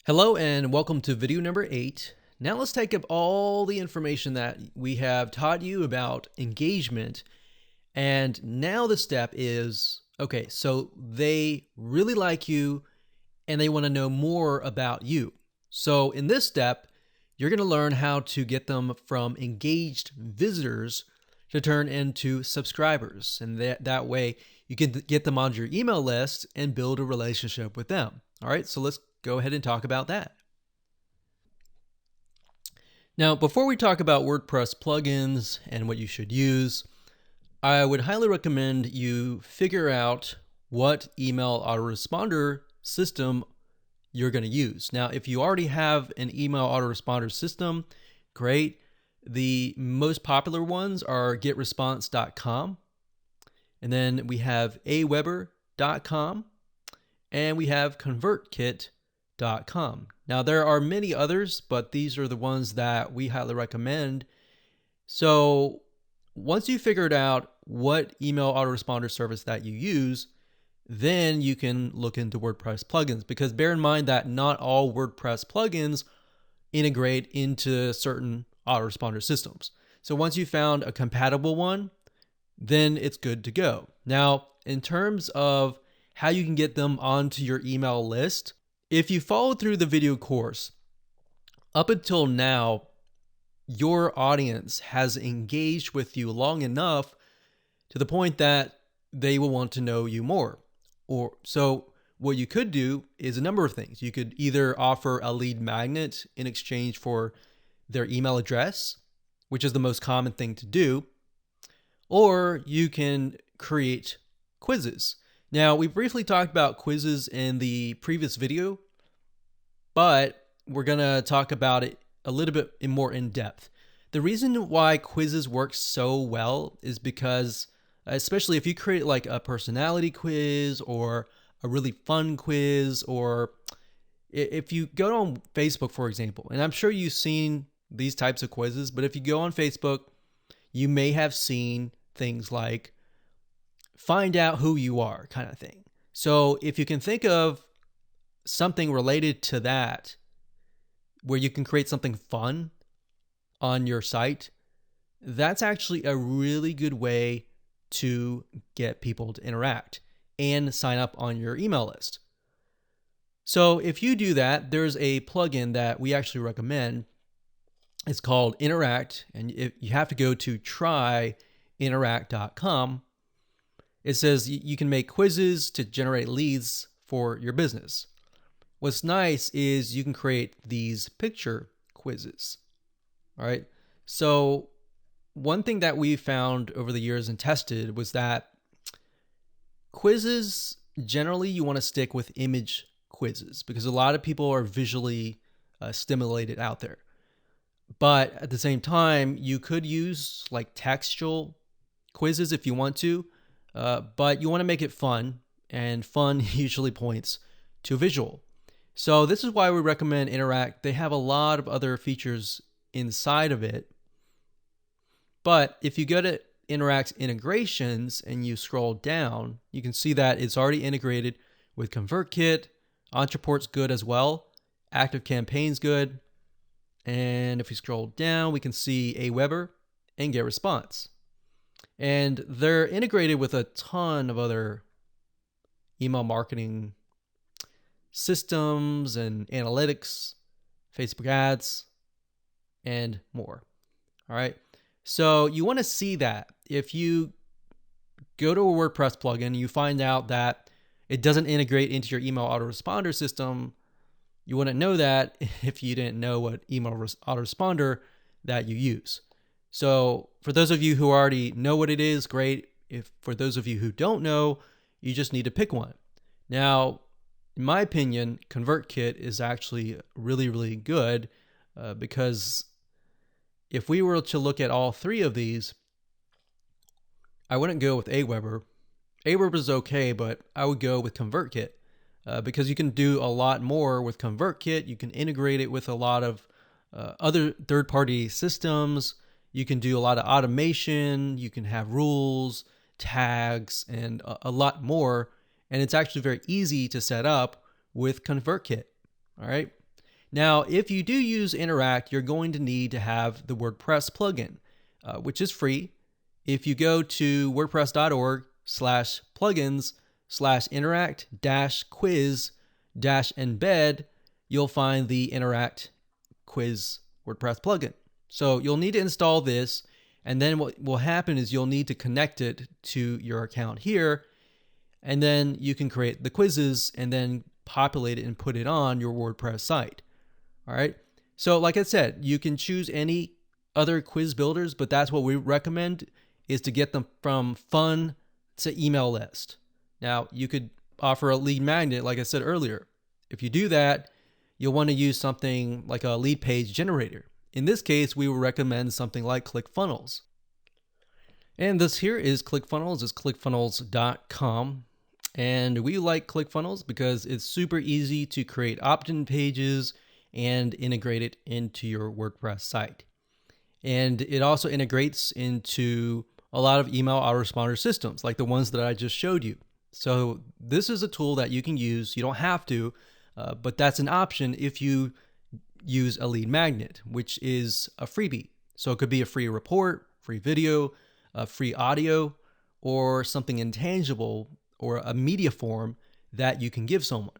Hello and welcome to video number 8. Now let's take up all the information that we have taught you about engagement. And now the step is, okay, so they really like you and they want to know more about you. So in this step, you're going to learn how to get them from engaged visitors to turn into subscribers. And that way you can get them onto your email list and build a relationship with them. All right, so let's go ahead and talk about that. Now, before we talk about WordPress plugins and what you should use, I would highly recommend you figure out what email autoresponder system you're going to use. Now, if you already have an email autoresponder system, great. The most popular ones are getresponse.com, and then we have aweber.com, and we have convertkit.com. Now, there are many others, but these are the ones that we highly recommend. So once you figured out what email autoresponder service that you use, then you can look into WordPress plugins, because bear in mind that not all WordPress plugins integrate into certain autoresponder systems. So once you found a compatible one, then it's good to go. Now, in terms of how you can get them onto your email list, if you followed through the video course, up until now, your audience has engaged with you long enough to the point that they will want to know you more. So what you could do is a number of things. You could either offer a lead magnet in exchange for their email address, which is the most common thing to do, or you can create quizzes. Now, we briefly talked about quizzes in the previous video, but we're going to talk about it a little bit more in depth. The reason why quizzes work so well is because, especially if you create like a personality quiz or a really fun quiz, or if you go on Facebook, for example, and I'm sure you've seen these types of quizzes, but if you go on Facebook, you may have seen things like find out who you are kind of thing. So if you can think of something related to that, where you can create something fun on your site, that's actually a really good way to get people to interact and sign up on your email list. So if you do that, there's a plugin that we actually recommend. It's called Interact, and you have to go to tryinteract.com. It says you can make quizzes to generate leads for your business. What's nice is you can create these picture quizzes. All right. So one thing that we found over the years and tested was that quizzes, generally you want to stick with image quizzes, because a lot of people are visually stimulated out there. But at the same time, you could use like textual quizzes if you want to, but you want to make it fun, and fun usually points to visual. So this is why we recommend Interact. They have a lot of other features inside of it. But if you go to Interact's integrations and you scroll down, you can see that it's already integrated with ConvertKit. Entreport's good as well. ActiveCampaign's good. And if we scroll down, we can see Aweber and GetResponse. And they're integrated with a ton of other email marketing systems and analytics, Facebook ads, and more. All right. So you want to see that. If you go to a WordPress plugin, you find out that it doesn't integrate into your email autoresponder system, you wouldn't know that if you didn't know what email autoresponder that you use. So for those of you who already know what it is, great. If for those of you who don't know, you just need to pick one. Now, in my opinion, ConvertKit is actually really, really good because if we were to look at all three of these, I wouldn't go with Aweber. Aweber is okay, but I would go with ConvertKit because you can do a lot more with ConvertKit. You can integrate it with a lot of other third-party systems. You can do a lot of automation. You can have rules, tags, and a lot more. And it's actually very easy to set up with ConvertKit. All right. Now, if you do use Interact, you're going to need to have the WordPress plugin, which is free. If you go to wordpress.org/plugins/interact-quiz-embed, you'll find the Interact Quiz WordPress plugin. So you'll need to install this, and then what will happen is you'll need to connect it to your account here, and then you can create the quizzes and then populate it and put it on your WordPress site. All right. So like I said, you can choose any other quiz builders, but that's what we recommend, is to get them from fun to email list. Now, you could offer a lead magnet, like I said earlier. If you do that, you'll want to use something like a lead page generator. In this case, we would recommend something like ClickFunnels. And this here is ClickFunnels. It's clickfunnels.com. And we like ClickFunnels because it's super easy to create opt-in pages and integrate it into your WordPress site. And it also integrates into a lot of email autoresponder systems, like the ones that I just showed you. So this is a tool that you can use. You don't have to, but that's an option if you use a lead magnet, which is a freebie. So it could be a free report, free video, free audio, or something intangible or a media form that you can give someone.